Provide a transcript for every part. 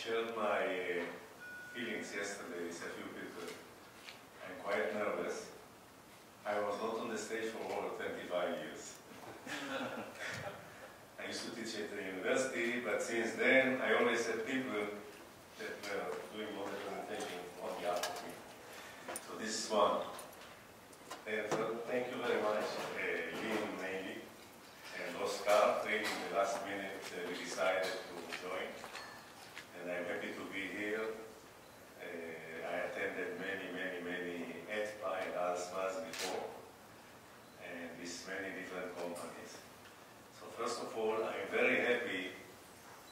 shared my feelings yesterday with a few people. I'm quite nervous. I was not on the stage for over 25 years. I used to teach at the university, but since then I always had people that were doing all the presentation on behalf of me. So this is one. And thank you very much, Lynn mainly, and Oscar. Really in the last minute we decided to join. And I'm happy to be here. I attended many ETPA and ALSMAs before, and with many different companies. So first of all, I'm very happy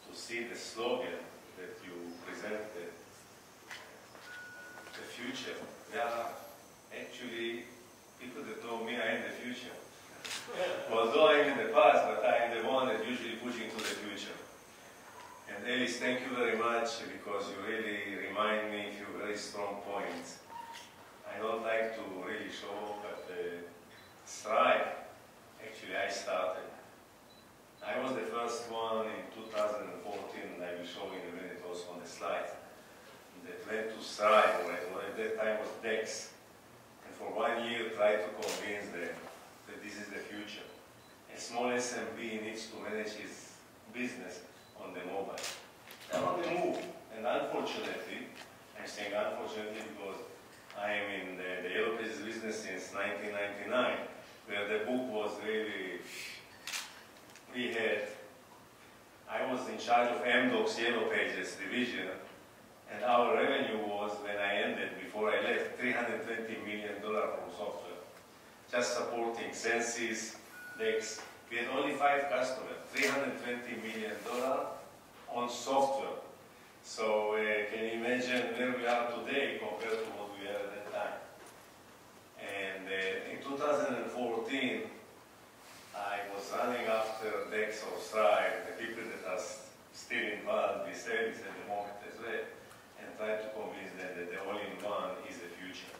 to see the slogan that you presented, the future. Yeah, actually, people that know me, I am the future. Although I'm in the past, but I am the one that usually pushing to the future. And Alice, thank you very much, because you really remind me of a few very strong points. I don't like to really show, but Strive, actually I started. I was the first one in 2014, and I will show in a minute also on the slide, that went to Strive, or at that time was DEX. And for 1 year tried to convince them that this is the future. A small SMB needs to manage his business on the mobile. They're on the move, and unfortunately, I'm saying unfortunately because I am in the Yellow Pages business since 1999, where the book was really, I was in charge of MDoc's Yellow Pages division, and our revenue was, when I ended, before I left, $320 million from software. Just supporting Census, DEX. We had only 5 customers, $320 million on software. So can you imagine where we are today compared to what we were at that time? And in 2014, I was running after DEX or Strive, the people that are still involved with service at the moment as well, and tried to convince them that the all-in-one is the future.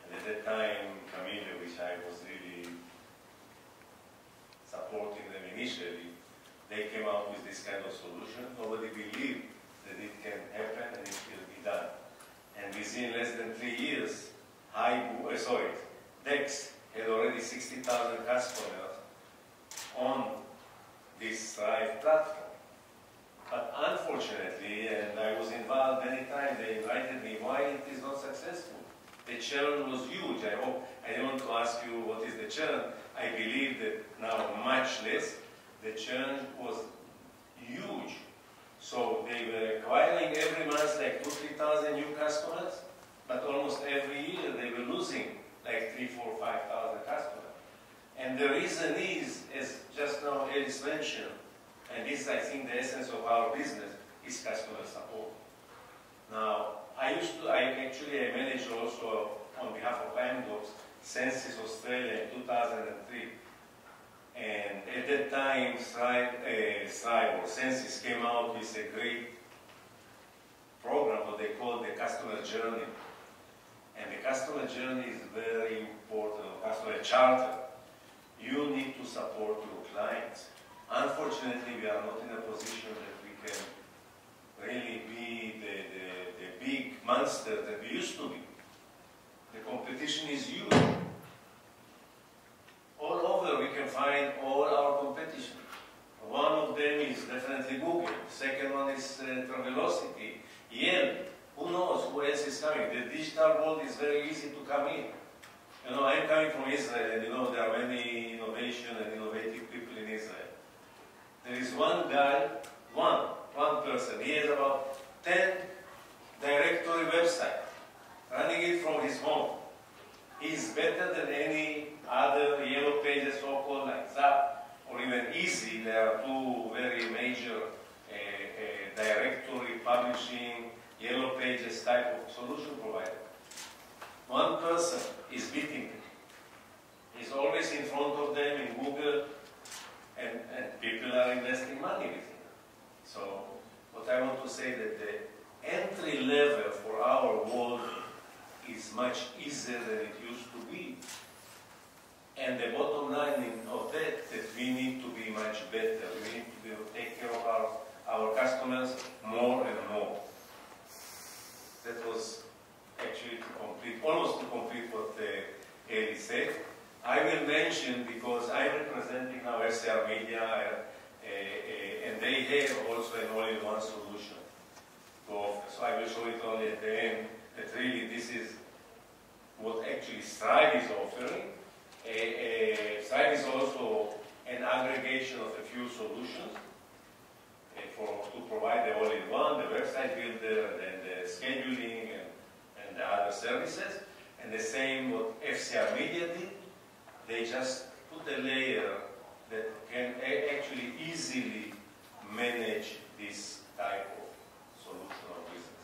And at that time, Camille, which I was really supporting them initially, they came out with this kind of solution. Nobody believed that it can happen and it will be done. And within less than 3 years, DEX had already 60,000 customers on this Strive platform. But unfortunately, and I was involved many times, they invited me, why it is not successful? The churn was huge. I don't want to ask you what is the churn. I believe that now much less. The churn was huge. So they were acquiring every month like 2,000 to 3,000 new customers, but almost every year they were losing like 3,000, 4,000, 5,000 customers. And the reason is, as just now Alice mentioned, and this is I think the essence of our business, is customer support. Now, I managed also on behalf of MDocs, Census Australia in 2003. And at that time, Strive or Census came out with a great program, what they call the customer journey. And the customer journey is very important, customer charter. You need to support your clients. Unfortunately, we are not in a position that we can really be the big monster that we used to be. The competition is huge. All over we can find all our competition. One of them is definitely Google. The second one is Travelocity, Yelp. Who knows who else is coming? The digital world is very easy to come in. You know, I'm coming from Israel, and you know there are many innovation and innovative people in Israel. There is one guy, one person. He has about 10 directory websites, running it from his home. He's better than any other Yellow Pages so-called like Zap or even Easy. There are 2 very major directory publishing Yellow Pages type of solution provider. One person is beating them. He's always in front of them in Google, and people are investing money with him. So what I want to say that the entry level for our world is much easier than it used to be. And the bottom line of that we need to be much better. We need to take care of our customers more and more. That was actually to complete, almost to complete what Eli said. I will mention, because I'm representing now FCR Media, and they have also an all-in-one solution to offer. So I will show it only at the end, that really this is what actually Strive is offering. Strive is also an aggregation of a few solutions to provide the all-in-one, the website builder, and then the scheduling, and the other services. And the same what FCR Media did. They just put a layer that can actually easily manage this type of solution or business.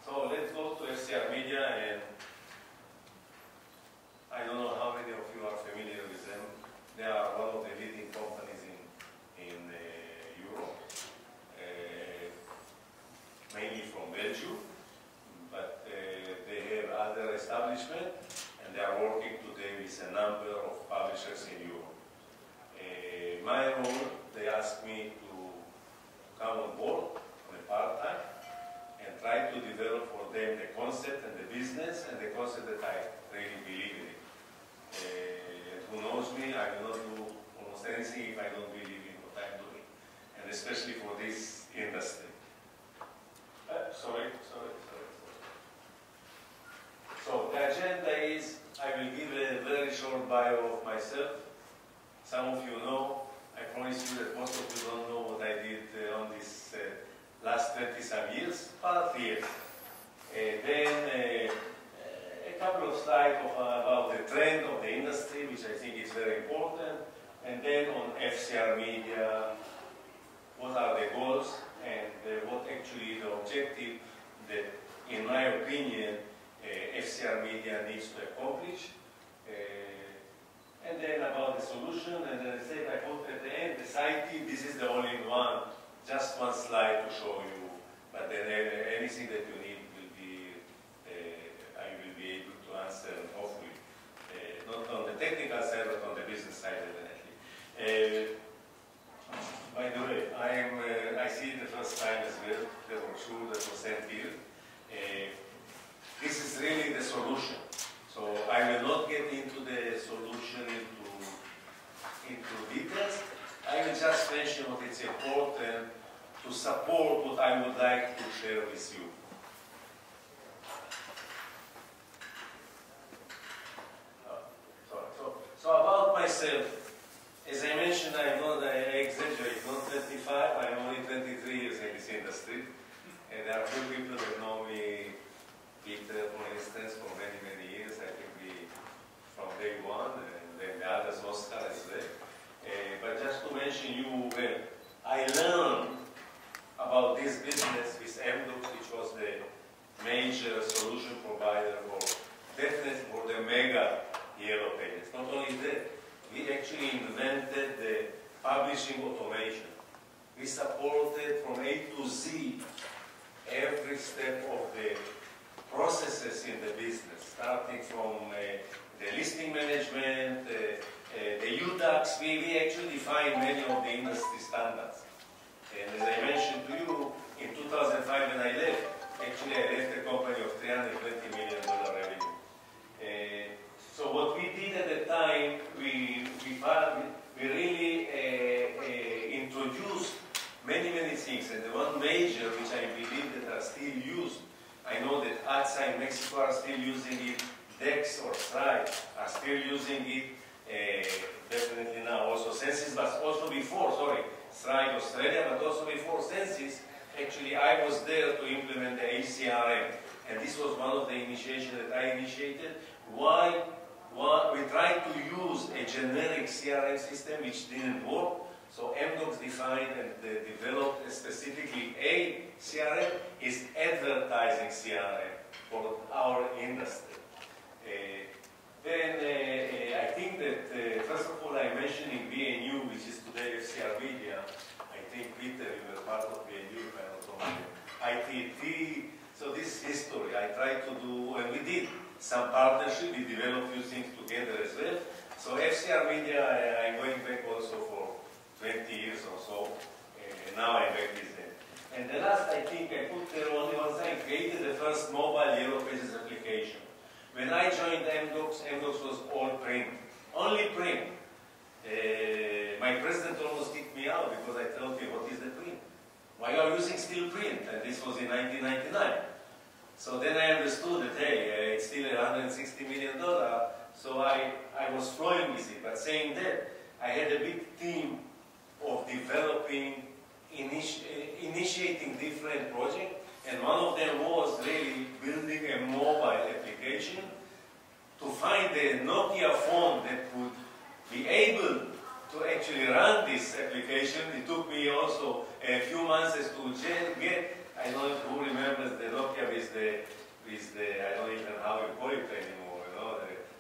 So let's go to FCR Media, and I don't know how many of you are familiar with them. They are one of the leading companies in Europe, mainly from Belgium, but they have other establishments, and they are working today with a number of publishers in Europe. My role, they asked me to come on board on a part-time and try to develop for them the concept and the business and the concept that I really believe in it. Who knows me, I will not do almost anything if I don't believe in what I'm doing, and especially for this industry. Sorry. So the agenda is, I will give a very short bio of myself. Some of you know, I promise you that most of you don't know what I did on this last 20-some years, but yes. Then a couple of slides about the trend of the industry, which I think is very important, and then on FCR Media, what are the goals, and what actually the objective that, in my opinion, FCR Media needs to accomplish. And then about the solution, and then I said I put at the end the Sagie. This is the all-in-one, just one slide to show you, but then anything that you need will be, I will be able to answer, hopefully, not on the technical side, but on the business side, definitely. By the way, I see it the first time as well, the brochure that was sent here. This is really the solution. So I will not get into the solution into details. I will just mention what is important to support what I would like to share with you. So about myself, as I mentioned, I'm not, I exaggerate, not 25, I'm only 23 years in this industry. And there are few people that know me, Peter, for instance, for many, many years. I think from day one, and then the others, Oscar as well. But just to mention you, well, I learned about this business with MDOX, which was the major solution provider for, definitely for the mega yellow pages. Not only that, we actually invented the publishing automation. We supported from A to Z every step of the processes in the business, starting from the listing management, the UDAX. We actually defined many of the industry standards. And as I mentioned to you, in 2005 when I left, actually I left a company of $320 million revenue. So what we did at the time, we really introduced many things, and the one major which I believe that are still used, I know that ATSA in Mexico are still using it, DEX or Strive are still using it, definitely now also Census, but also before, sorry, Strive Australia, but also before Census, actually I was there to implement the ACRM, and this was one of the initiations that I initiated. Why? We tried to use a generic CRM system which didn't work, so MDOX defined and developed specifically a CRM, is advertising CRM for our industry. Then I think that first of all I'm mentioning BNU, which is today FCR Media. I think Peter, you were part of BNU, if I'm not wrong. ITT, so this history I tried to do, and we did some partnership, we developed few things together as well. So FCR Media, I'm going back also for 20 years or so, and now I'm back with them. And the last, I think, I put there only one thing, created the first mobile Yellow Pages application. When I joined MDocs, MDocs was all print, only print. My president almost kicked me out because I told him, what is the print? Why are you using still print? And this was in 1999. So then I understood that, hey, it's still $160 million, so I was flowing with it. But saying that, I had a big team of developing, initiating different projects, and one of them was really building a mobile application to find a Nokia phone that would be able to actually run this application. It took me also a few months to get, I don't know who remembers the Nokia with the I don't even know how you call it anymore, you know,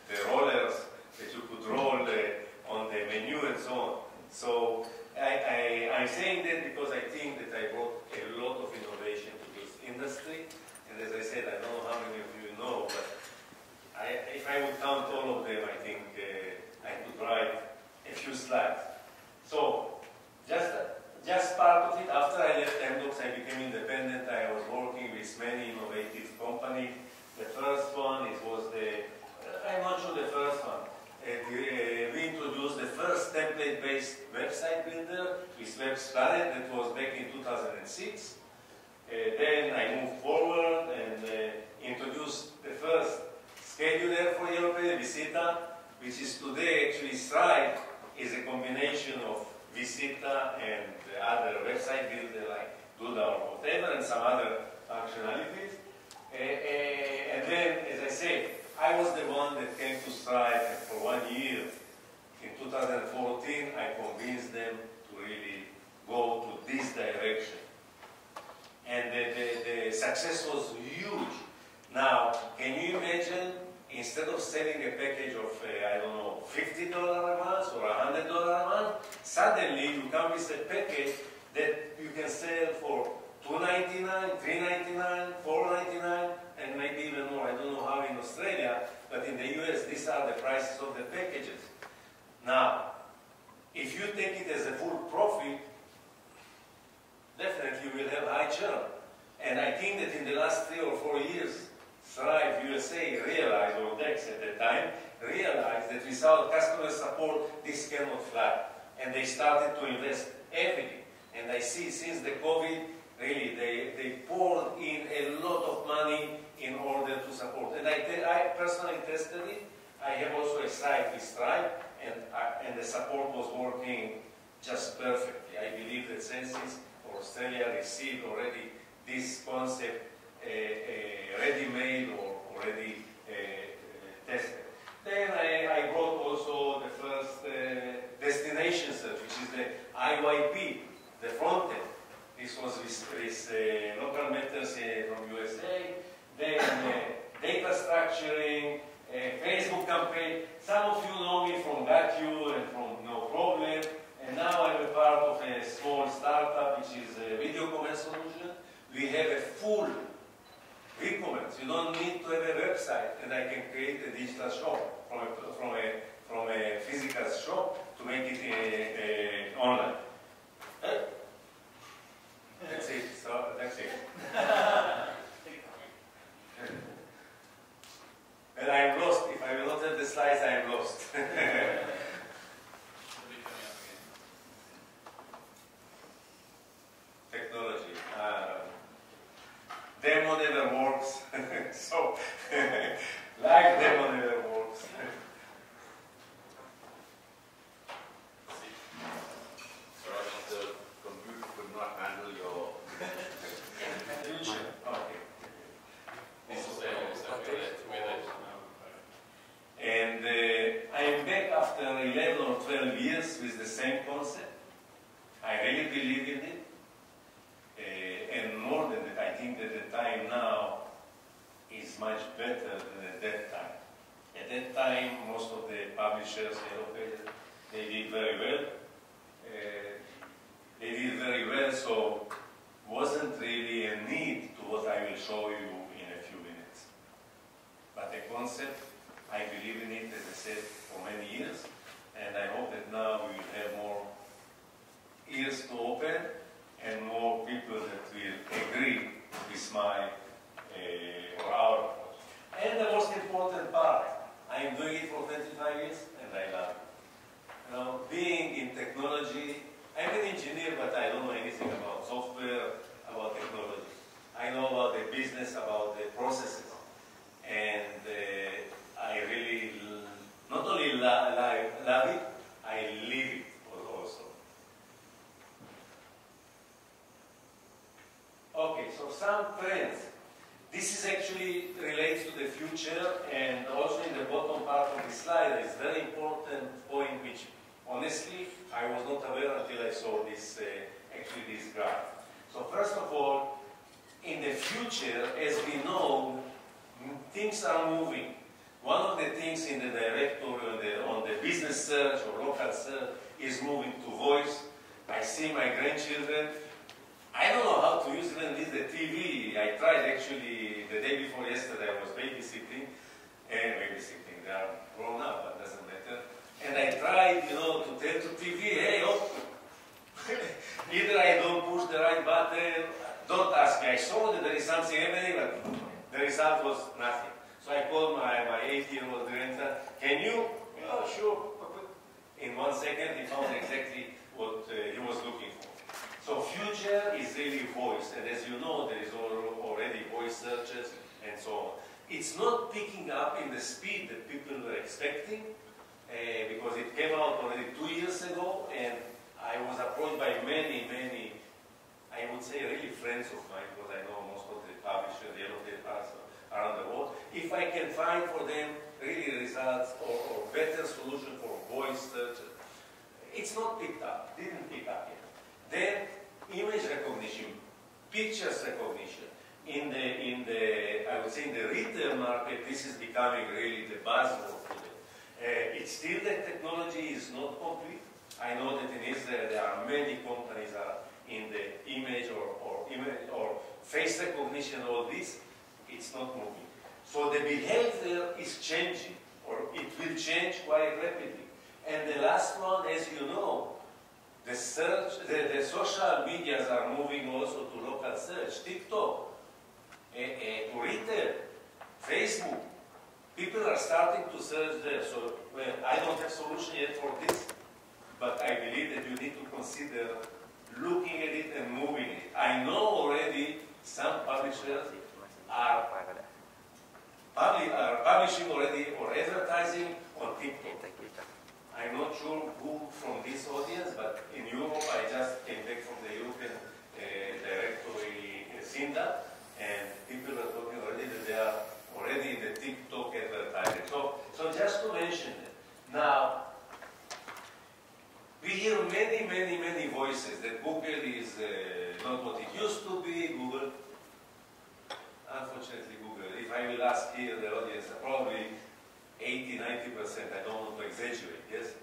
the rollers that you could roll on the menu and so on. So I'm saying that because I think that I brought a lot of innovation to this industry. And as I said, I don't know how many of you know, but if I would count all of them, I think I could write a few slides. So just part of it, after I left MDocs, I became independent. I was working with many innovative companies. The first one, I'm not sure the first one. We introduced the first template-based website builder with WebSplanet. That was back in 2006. Then I moved forward and introduced the first scheduler for Yellow Pages, Visita, which is today actually Stripe is a combination of Visita and other website builder like Duda or whatever, and some other functionalities. And then, as I said, I was the one that came to Stripe, and for 1 year, in 2014, I convinced them to really go to this direction. And the success was huge. Now, can you imagine, instead of selling a package of, I don't know, $50 a month or $100 a month, suddenly you come with a package that you can sell for $2.99, $3.99, $4.99, and maybe even more. I don't know how in Australia, but in the US, these are the prices of the packages. Now, if you take it as a full profit, definitely you will have high churn. And I think that in the last 3 or 4 years, Stripe USA realized, or Dex at the time, realized that without customer support, this cannot fly. And they started to invest heavily. And I see since the COVID, really, they poured in a lot of money in order to support. And I personally tested it. I have also a site with Stripe, and the support was working just perfectly. I believe that Census or Australia received already this concept ready-made or already tested. Then I brought also the first destination search, which is the IYP, the front end. This was with local methods from USA. Then data structuring, Facebook campaign. Some of you know me from GatU and from No Problem. And now I'm a part of a small startup, which is a video comment solution. We have a full e-commerce. You don't need to have a website, and I can create a digital shop from a physical shop to make it online. That's it. So that's it. And I'm lost. If I will not have the slides, I am lost. Technology. Demo never works. So, like demo never works. The computer could not handle your Future. Okay. And I am back after 11 or 12 years with the same concept. I really believe in it. And more than that, I think that the time now is much better than at that time. At that time, most of the publishers, they did very well. They did very well, so wasn't really a need to what I will show you in a few minutes. But the concept, I believe in it, as I said, for many years, and I hope that now we will have more ears to open and more people that will agree with my or our approach. And the most important part, I am doing it for 25 years and I love it. You know, being in technology, I'm an engineer, but I don't know anything about software, about technology. I know about the business, about the processes. And I really not only love it, I live it also. Okay, so some trends. This is actually relates to the future, and also in the bottom part of the slide is very important point which honestly I was not aware until I saw this actually this graph. So first of all, in the future, as we know, things are moving. One of the things in the directory on the business search or local search is moving to voice. I see my grandchildren. I don't know how to use even with the TV. I tried actually the day before yesterday. I was babysitting. They are grown up, but doesn't matter. And I tried, you know, to tell to TV, hey, oh, either I don't push the right button. Don't ask me. I saw that there is something happening, but the result was nothing. So I called my 8-year-old grandson. Can you? Oh, sure. In 1 second, he found exactly what he was looking for. So future is really voice, and as you know, there is already voice searches and so on. It's not picking up in the speed that people were expecting, because it came out already 2 years ago, and I was approached by many, I would say really friends of mine, because I know most of the publishers, the yellow papers around the world. If I can find for them really results or better solution for voice search, it's not picked up, didn't pick up yet. Then image recognition, pictures recognition. In the I would say in the retail market, this is becoming really the buzzword today. It's still that technology is not complete. I know that in Israel there are many companies in the image or face recognition, all this, it's not moving. So the behavior is changing, or it will change quite rapidly. And the last one, as you know, the search, the social medias are moving also to local search, TikTok, to retail, Facebook. People are starting to search there. So I don't have solution yet for this, but I believe that you need to consider looking at it and moving it. I know already some publishers are publishing already or advertising on TikTok. I'm not sure who from this audience, but in Europe, I just came back from the European directory SINDA, and people are talking already that they are already in the TikTok advertising. So just to mention it. Now, we hear many voices that Google is not what it used to be. Google, unfortunately, Google. If I will ask here the audience, probably 80–90%, I don't want to exaggerate, yes?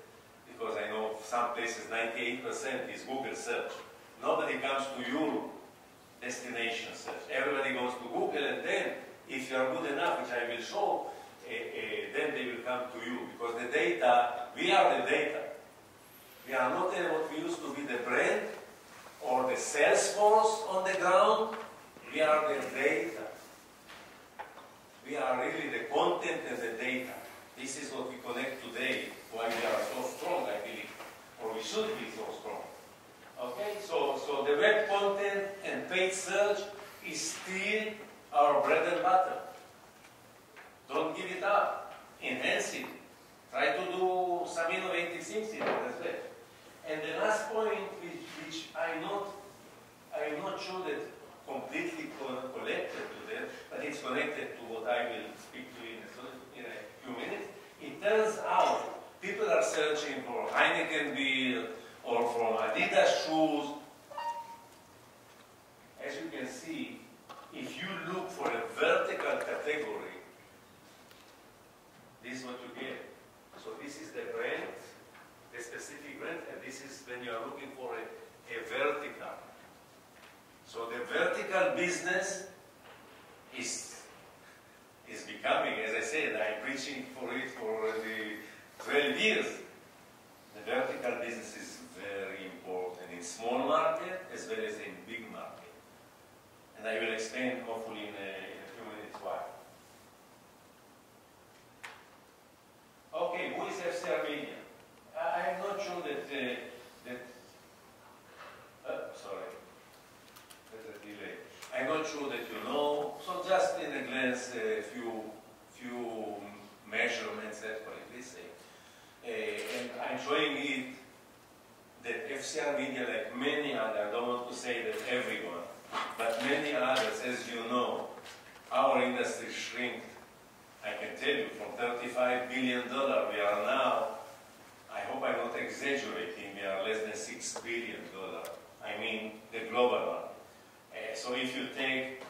Because I know some places 98% is Google search. Nobody comes to your destination search. Everybody goes to Google, and then, if you are good enough, which I will show, then they will come to you. Because the data, we are the data. We are not what we used to be, the brand or the sales force on the ground. We are the data. We are really the content and the data. This is what we connect today, why we are so strong, I believe, or we should be so strong. Okay, so the web content and paid search is still our bread and butter. Don't give it up. Enhance it. Try to do some innovative things in it as well. And the last point, which I'm not sure that completely connected to that, but it's connected to what I will speak to in a few minutes. It turns out people are searching for Heineken beer or for Adidas shoes. As you can see, if you look for a vertical category, this is what you get. So this is the brand, the specific brand, and this is when you are looking for a vertical. So the vertical business is becoming, as I said, I'm preaching for it for the 12 years. The vertical business is very important in small market as well as in elements, a few measurements, that's what they say. And I'm showing it that FCR media, like many others, I don't want to say that everyone, but many others, as you know, our industry shrinked. I can tell you, from $35 billion we are now, I hope I'm not exaggerating, we are less than $6 billion. I mean, the global one. So if you take,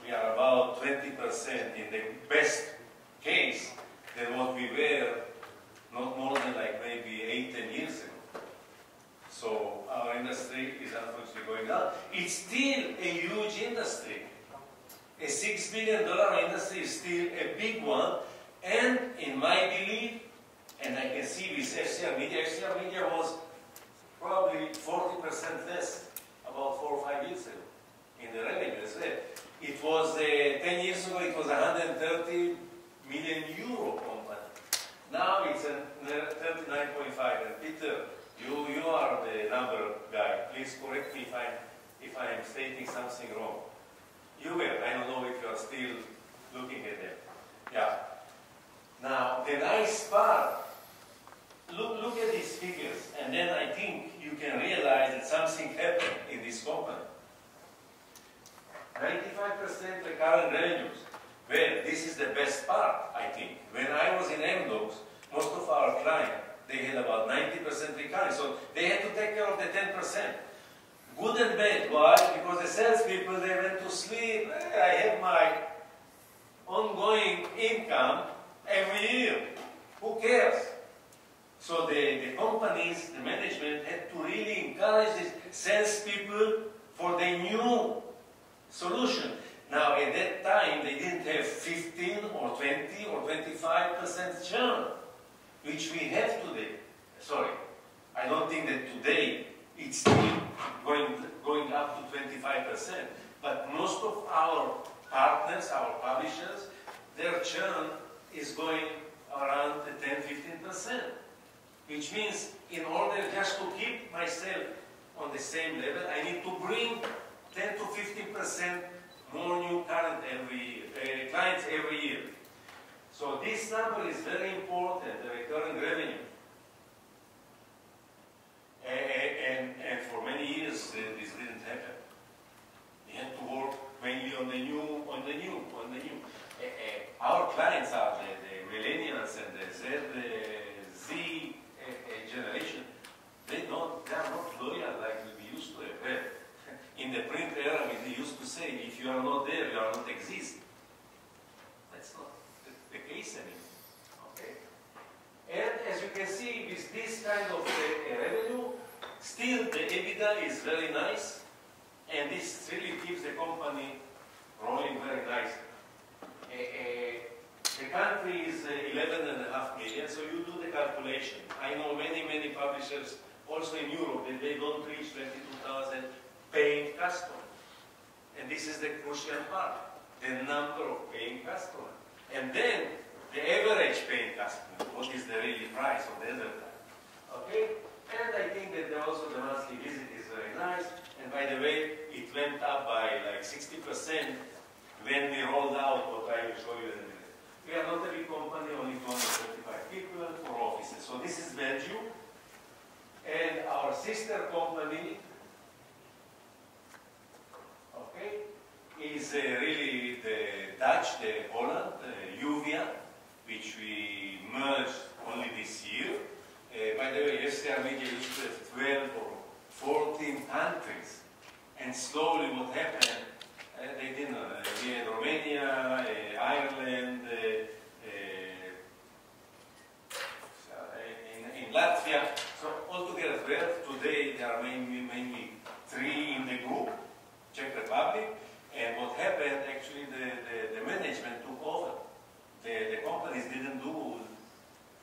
we are about 20% in the best case than what we were, not more than like maybe 8-10 years ago. So our industry is unfortunately going down. It's still a huge industry. A $6 billion industry is still a big one, and in my belief, and I can see with FCR media was probably 40% less about 4 or 5 years ago in the revenue as well. It was 10 years ago, it was 130 million euro company. Now it's a 39.5. And Peter, you are the number guy. Please correct me if I am stating something wrong. You will. I don't know if you are still looking at them. Yeah. Now, the nice part, look at these figures, and then I think you can realize that something happened in this company. 95% recurrent revenues. Well, this is the best part, I think. When I was in MDocs, most of our clients, they had about 90% recurring, so they had to take care of the 10%. Good and bad. Why? Because the salespeople, they went to sleep. I have my ongoing income every year. Who cares? So the companies, the management had to really encourage these salespeople for the new solution. Now, at that time, they didn't have 15 or 20 or 25% churn, which we have today. Sorry, I don't think that today it's still going up to 25%. But most of our partners, our publishers, their churn is going around 10-15%. Which means in order just to keep myself on the same level, I need to bring 10 to 15% more new clients every year. So this number is very important, the recurring revenue. And for many years, this didn't happen. We had to work mainly on the new. Our clients are the millennials and the Z generation. They are not loyal like we used to have. In the print era, we used to say, if you are not there, you are not exist. That's not the case anymore. Okay? And as you can see, with this kind of revenue, still the EBITDA is very nice, and this really keeps the company rolling very nicely. The country is 11.5 million, so you do the calculation. I know many publishers, also in Europe, that they don't reach 22,000 paying customers. And this is the crucial part, the number of paying customers. And then the average paying customer, what is the really price of the other time. Okay? And I think that also the monthly visit is very nice. And by the way, it went up by like 60% when we rolled out what I will show you in a minute. We are not a big company, only 235 people, 4 offices. So this is Belgium. And our sister company, okay, is really the Dutch, the Holland, Juvia, which we merged only this year. By the way, FCR Media used to have 12 or 14 countries. And slowly what happened, they didn't know. We had Romania, Ireland, in Latvia. So altogether 12. Today there are mainly 3 in the group, Czech Republic. And what happened, actually the management took over. The companies didn't do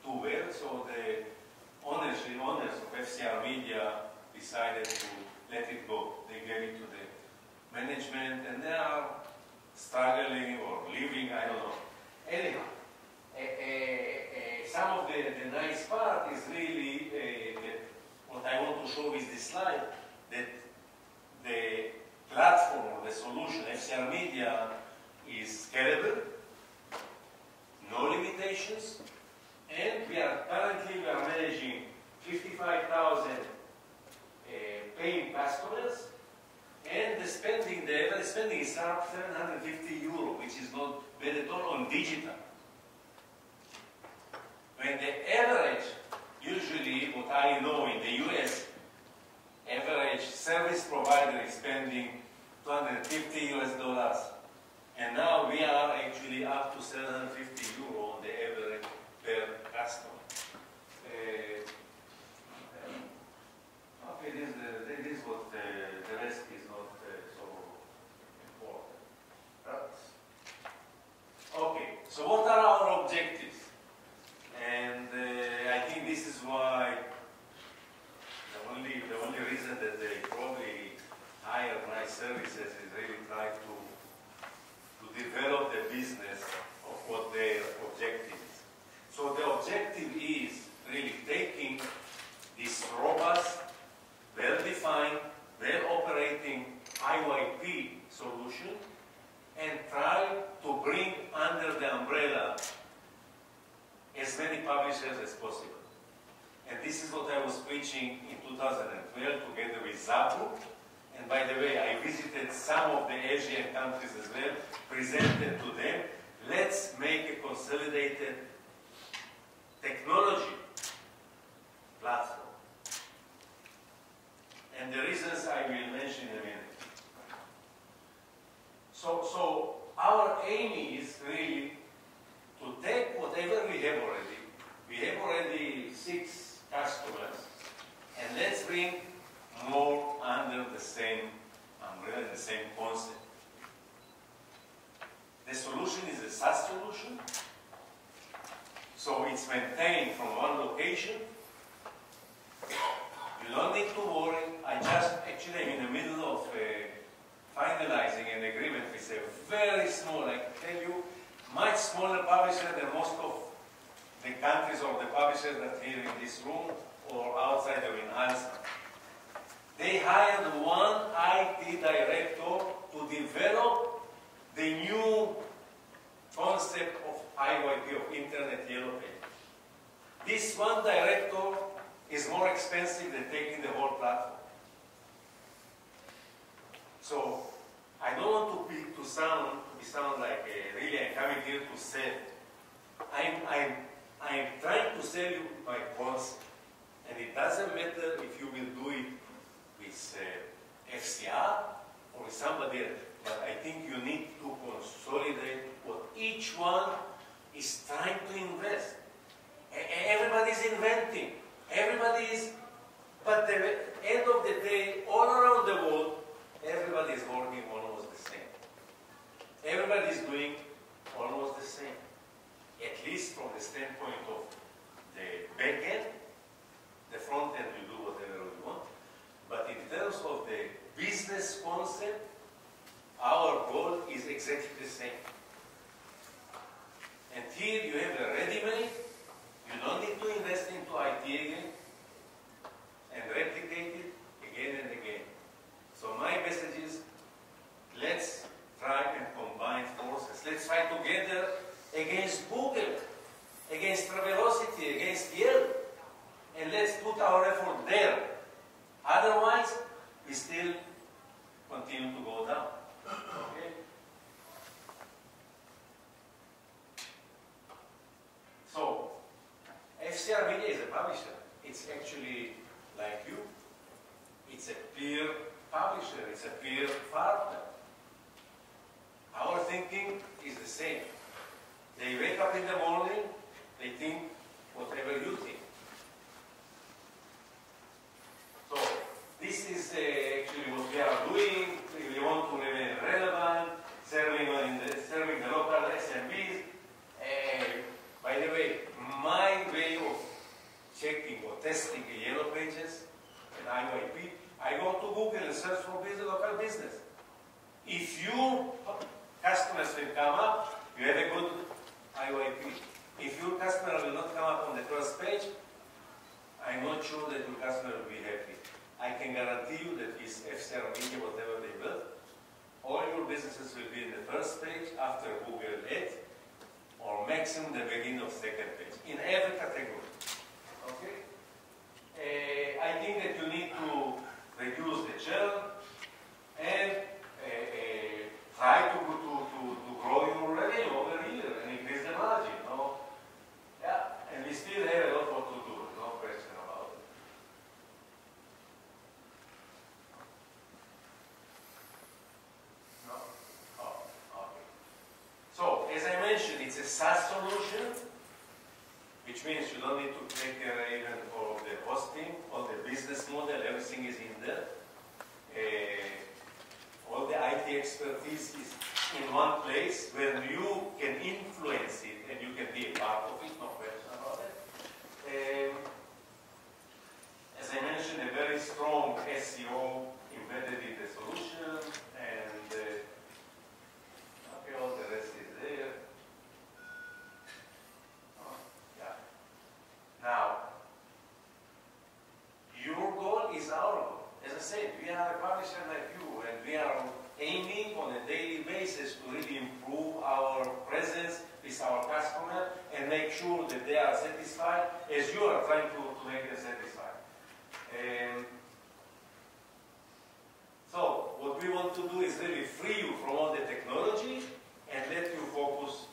too well, so the owners of FCR Media decided to let it go. They gave it to the management, and they are struggling or leaving, I don't know. Anyhow, some of the nice part is really what I want to show with this slide, that the platform or the solution, FCR Media, is scalable, no limitations, and we are currently managing 55,000 paying customers, and the average spending is around 750 euro, which is not bad at all on digital. When the average, usually what I know in the US, average service provider is spending $250 US, and now we are actually up to 750 euro on the average per customer. Okay, this is what the rest is not so important. But, okay, so what are our objectives? And I think this is why the only reason that they probably hire my services is really try to develop the business of what their objective is. So the objective is really taking this robust, well-defined, well-operating IYP solution and try to bring under the umbrella as many publishers as possible. And this is what I was preaching in 2012 together with Zapu. And by the way, I visited some of the Asian countries as well, presented to them. Let's make a consolidated technology platform. And the reasons I will mention in a minute. So our aim is really to take whatever we have already. We have already 6 customers, and let's bring more under the same umbrella, the same concept. The solution is a SaaS solution, so it's maintained from one location. You don't need to worry. I just actually am in the middle of finalizing an agreement with a very small, I can tell you, much smaller publisher than most of the countries or the publishers that are here in this room or outside of enhancement. They hired one IT director to develop the new concept of IYP, of Internet Yellow Page. This one director is more expensive than taking the whole platform. So I don't want to be sound like really I'm coming here to sell. I'm trying to sell you my concept, and it doesn't matter if you will do it with FCR or with somebody else. But I think you need to consolidate what each one is trying to invest. Everybody's inventing. Everybody is, but at the end of the day, all around the world, everybody is working almost the same. Everybody is doing almost the same, at least from the standpoint of the back end. The front end, we do whatever we want. But in terms of the business concept, our goal is exactly the same. And here you have a ready-made. You don't need to invest into IT again and replicate it again and again. So my message is, let's try and combine forces. Let's fight together against Google, against Travelocity, against Yelp, and let's put our effort there. Otherwise, we still continue to go down. Okay? So, FCR Media is a publisher. It's actually like you. It's a peer publisher. It's a peer partner. Our thinking is the same. They wake up in the morning, they think whatever you think. So, this is actually what we are doing. We want to remain relevant, serving the local SMBs. By the way, my way of checking or testing the yellow pages and IYP, I go to Google and search for local business. If your customers will come up, you have a good IYP. If your customer will not come up on the first page, I'm not sure that your customer will be happy. I can guarantee you that with FCR Media, whatever they build, all your businesses will be in the first page after Google it, or maximum the beginning of second page, in every category. Okay? I think that you need to reduce the churn and try to grow your revenue over a year and increase the margin. No? Yeah, and we still have a lot more to do, no question about it. No? Oh, okay. So, as I mentioned, it's a SaaS solution, which means you don't need to take care even of the hosting, all the business model, everything is in there. All the IT expertise is in one place where you can influence it and you can be a part of it, no question about it. As I mentioned, a very strong SEO embedded in the solution, and okay, all the rest is there. Yeah. Now, your goal is our goal. As I said, we are a publisher like you, and we are aiming on a daily basis to really improve our presence with our customer and make sure that they are satisfied as you are trying to make them satisfied. So, what we want to do is really free you from all the technology and let you focus.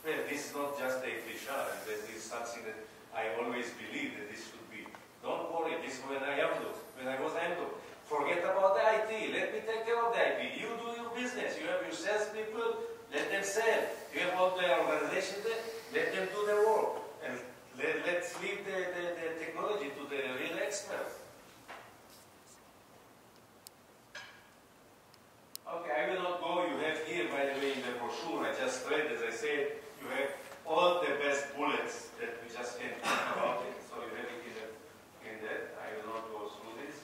Well, this is not just a FCR, and this is something that I always believe that this should be. Don't worry, this is when I was AMDO. Forget about the IT. Let me take care of the IT. You do your business. You have your salespeople. Let them sell. You have all the organization there. Let them do their work. And let's leave the technology to the real experts. Okay, I will not go. You have here, by the way, in the brochure, I just read, as I said, you have all the best bullets that we just can think about it. So you have it in that. I will not go through this.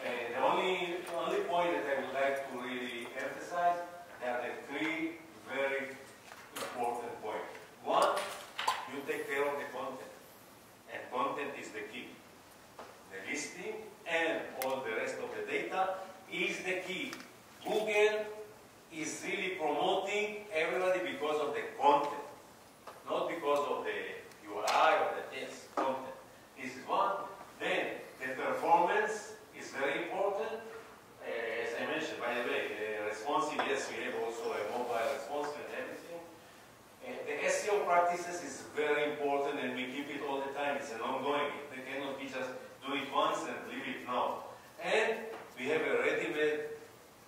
And the only point that I would like to really emphasize, there are the three very important points. One, you take care of the content. And content is the key. The listing and all the rest of the data is the key. Google is really promoting everybody because of the content, not because of the URI or the text content. This is one. Then the performance is very important. As I mentioned, by the way, responsive, yes, we have also a mobile response and everything. The SEO practices is very important, and we keep it all the time. It's an ongoing. They cannot be just do it once and leave it now. And we have a ready-made,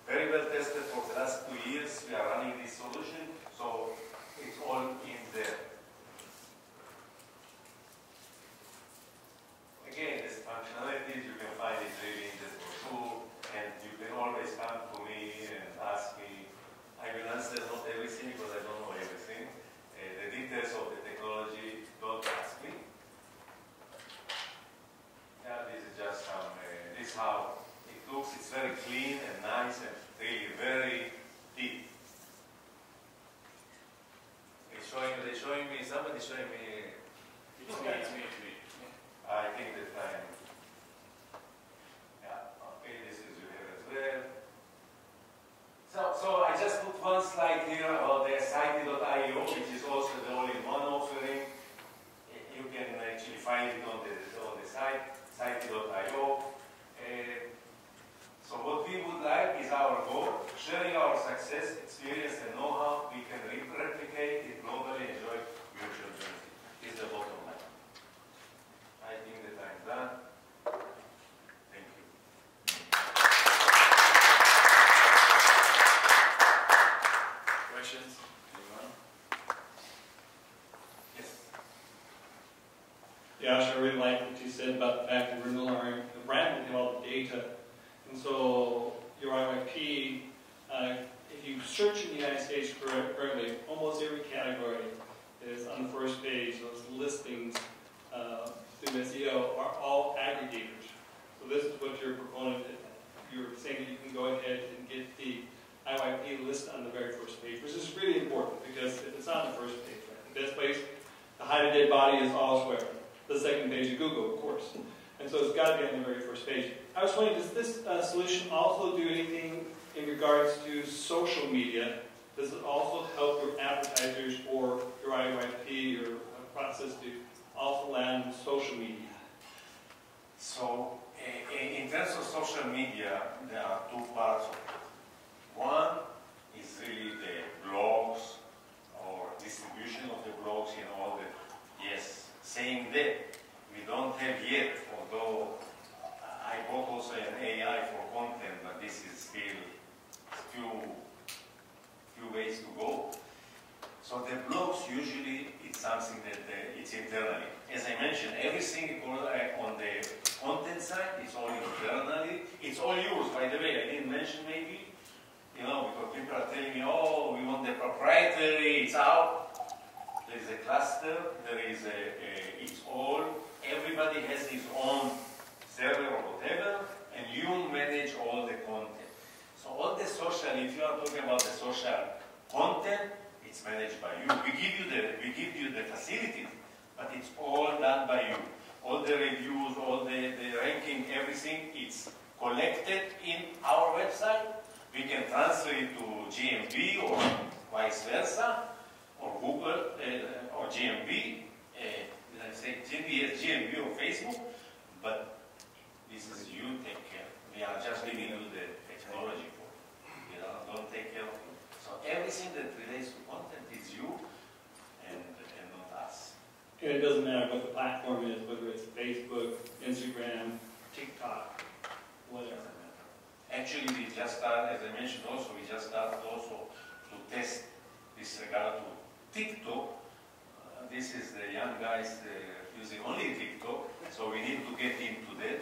very well tested for the last 2 years. We are running this solution, so it's all in there. Again, these functionalities, you can find it really in the brochure, and you can always come to me and ask me. I will answer not everything because I don't know everything. The details of the technology, don't ask me. Yeah, this is just some, this is how it looks. It's very clean and nice and really very deep. They're showing me, somebody's showing me. It's me. I think that I'm, yeah, okay, this is you have as well. So I just put one slide here about the Sagie.io, which is also the all-in-one offering. You can actually find it on the site, Sagie.io. So what we would like is our goal, sharing our success, experience, and know-how. We can replicate it globally, enjoy mutual benefit. This is the bottom line. I think that I'm done. Thank you. Questions? Anyone? Yes. Yosh, I really like what you said about the fact that we're no longer the brand will have all the data. And so your IYP, if you search in the United States correctly, almost every category is on the first page. Those listings through SEO are all aggregators. So this is what your proponent did. You're saying that you can go ahead and get the IYP list on the very first page, which is really important because if it's on the first page, right, the best place to hide a dead body is elsewhere. The second page of Google, of course. And so it's got to be on the very first page. I was wondering, does this solution also do anything in regards to social media, does it also help your advertisers or your IYP or process to also land on social media? So, in terms of social media, there are two parts of it. One is really the blogs or distribution of the blogs in all the, yes, saying that we don't have yet, although I bought also an AI for content, but this is still few ways to go. So the blogs usually it's something that it's internally. As I mentioned, everything on the content side is all internally. It's all yours, by the way. I didn't mention maybe, because people are telling me, oh, we want the proprietary, it's out. There is a cluster, there is it's all, everybody has his own server or whatever, and you manage all the content. So all the social, if you are talking about the social content, it's managed by you. We give you the facilities, but it's all done by you. All the reviews, all the ranking, everything, it's collected in our website. We can transfer it to GMB or vice versa, or Google or GMB. Did I say GMB? Yes, GMB or Facebook, but this is you take care. We are just giving you the technology for it. Don't take care of it. So everything that relates to content is you and not us. And it doesn't matter what the platform is, whether it's Facebook, Instagram, TikTok, whatever. Actually, we just started, as I mentioned also, we just started also to test this regard to TikTok. This is the young guys using only TikTok, so we need to get into that.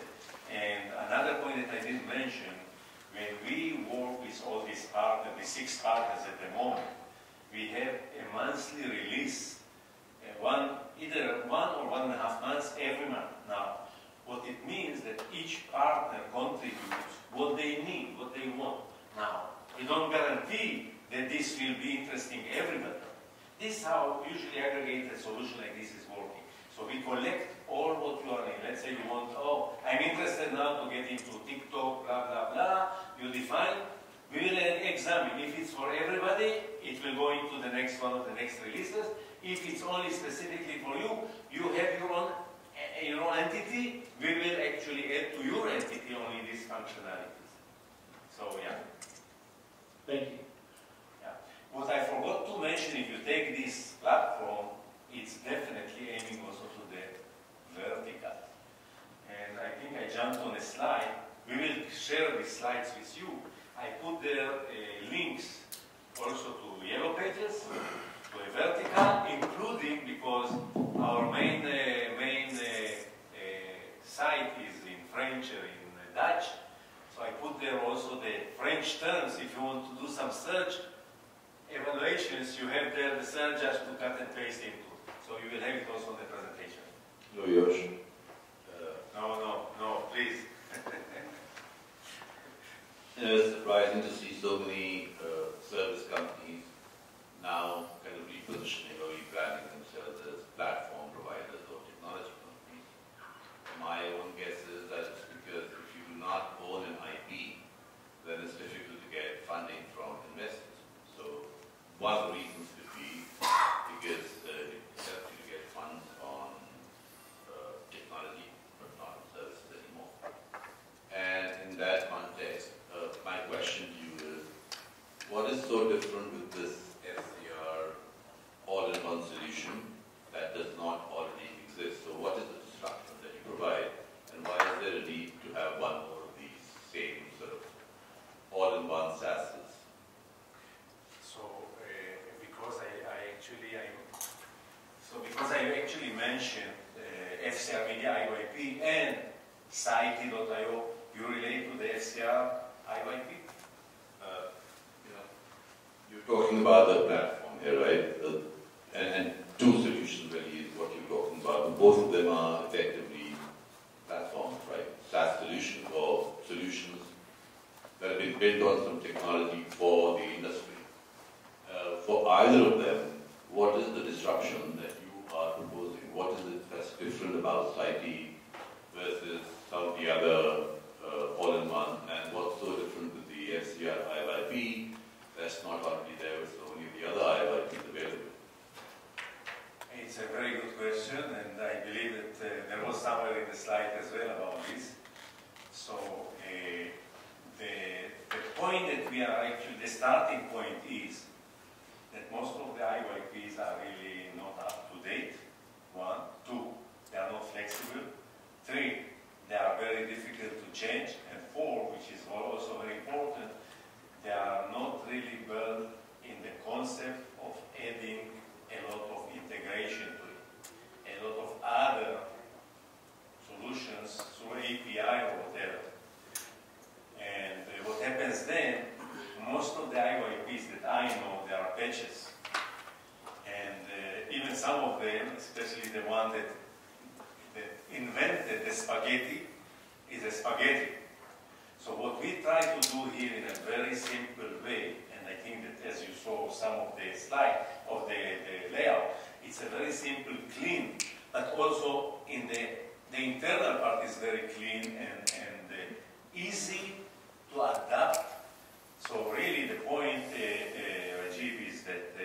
And another point that I didn't mention, when we work with all these partners, the 6 partners at the moment, we have a monthly release, either 1 or 1.5 months every month. Now, what it means that each partner contributes what they need, what they want. Now, we don't guarantee that this will be interesting everybody. This is how usually aggregated solution like this is working. So we collect all what you are in. Let's say you want, oh, I'm interested now to get into TikTok, blah, blah, blah. You define. We will examine. If it's for everybody, it will go into the next one of the next releases. If it's only specifically for you, you have your own entity. We will actually add to your entity only these functionalities. So, yeah. Thank you. Yeah. What I forgot to mention, if you take this platform, it's definitely aiming also to the vertical. And I think I jumped on a slide. We will share these slides with you. I put there links also to yellow pages, to a vertical, including because our main site is in French or in Dutch. So I put there also the French terms. If you want to do some search evaluations, you have there the search just to cut and paste into. So you will have it also on the presentation. No, Yosh. No, please. It's surprising to see so many service companies now kind of repositioning or rebranding themselves as platform providers or technology companies. My own guess is that it's because if you do not own an IP, then it's difficult to get funding from investors. So one of the reasons could be because it helps you to get funds on technology, but not on services anymore. And in that context, my question to you is, what is so different with this FCR all-in-one solution that does not already exist? So what is the disruption that you provide, and why is there a need to have one more of these same sort of all-in-one SaaSes? So because I actually mentioned FCR Media IYP and Sagie.io, you relate to the FCR IYP? You're talking about the platform here, right? And two solutions really is what you're talking about. And both of them are effectively platforms, right? SaaS solutions or solutions that have been built on some technology for the industry. For either of them, what is the disruption that you are proposing? What is it that's different about Sagie versus some of the other all-in-one, and what's so different with the the FCR IYP that's not already there with so many of the other IYPs available? It's a very good question, and I believe that there was somewhere in the slide as well about this. So the point that we are actually, the starting point is that most of the IYPs are really not up to date. 1, 2, they are not flexible. 3, they are very difficult to change. And 4, which is also very important, they are not really built in the concept of adding a lot of integration to it, a lot of other solutions through API or whatever. And what happens then, most of the IYPs that I know, they are patches. And even some of them, especially the one that invented the spaghetti, is a spaghetti. So what we try to do here in a very simple way, and I think that as you saw some of the slide of the layout, it's a very simple, clean, but also in the internal part is very clean and easy to adapt. So really the point, Rajiv, is that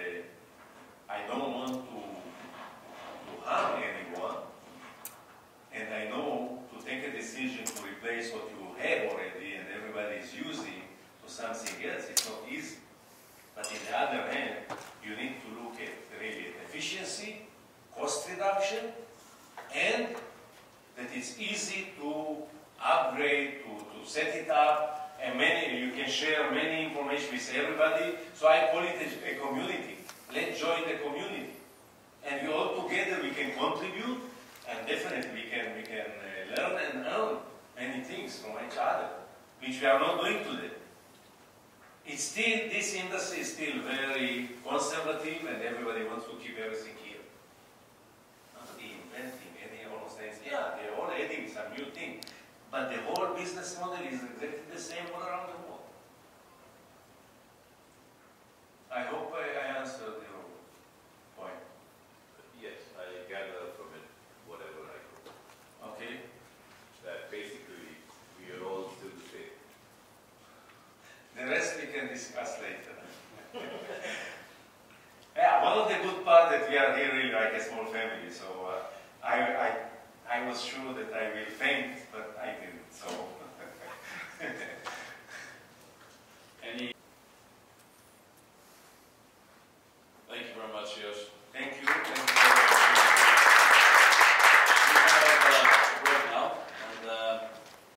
I don't want to harm anyone, and I know to take a decision to replace what you have already and everybody is using to something else, it's not easy. But on the other hand, you need to look at really efficiency, cost reduction, and that it's easy to upgrade, to set it up, and you can share many information with everybody. So I call it a community. Let's join the community. And we all together, we can contribute, and definitely we can learn and earn many things from each other, which we are not doing today. It's still, this industry is still very conservative, and everybody wants to keep everything here. Not reinventing any of those things. Yeah, they're all adding some new thing, but the whole business model is exactly the same all around the world. I hope I answered your point. Yes, I gather from it whatever I could. Okay. That basically we are all still the same. The rest we can discuss later. Yeah, one of the good parts that we are here really like a small family. So I was sure that I will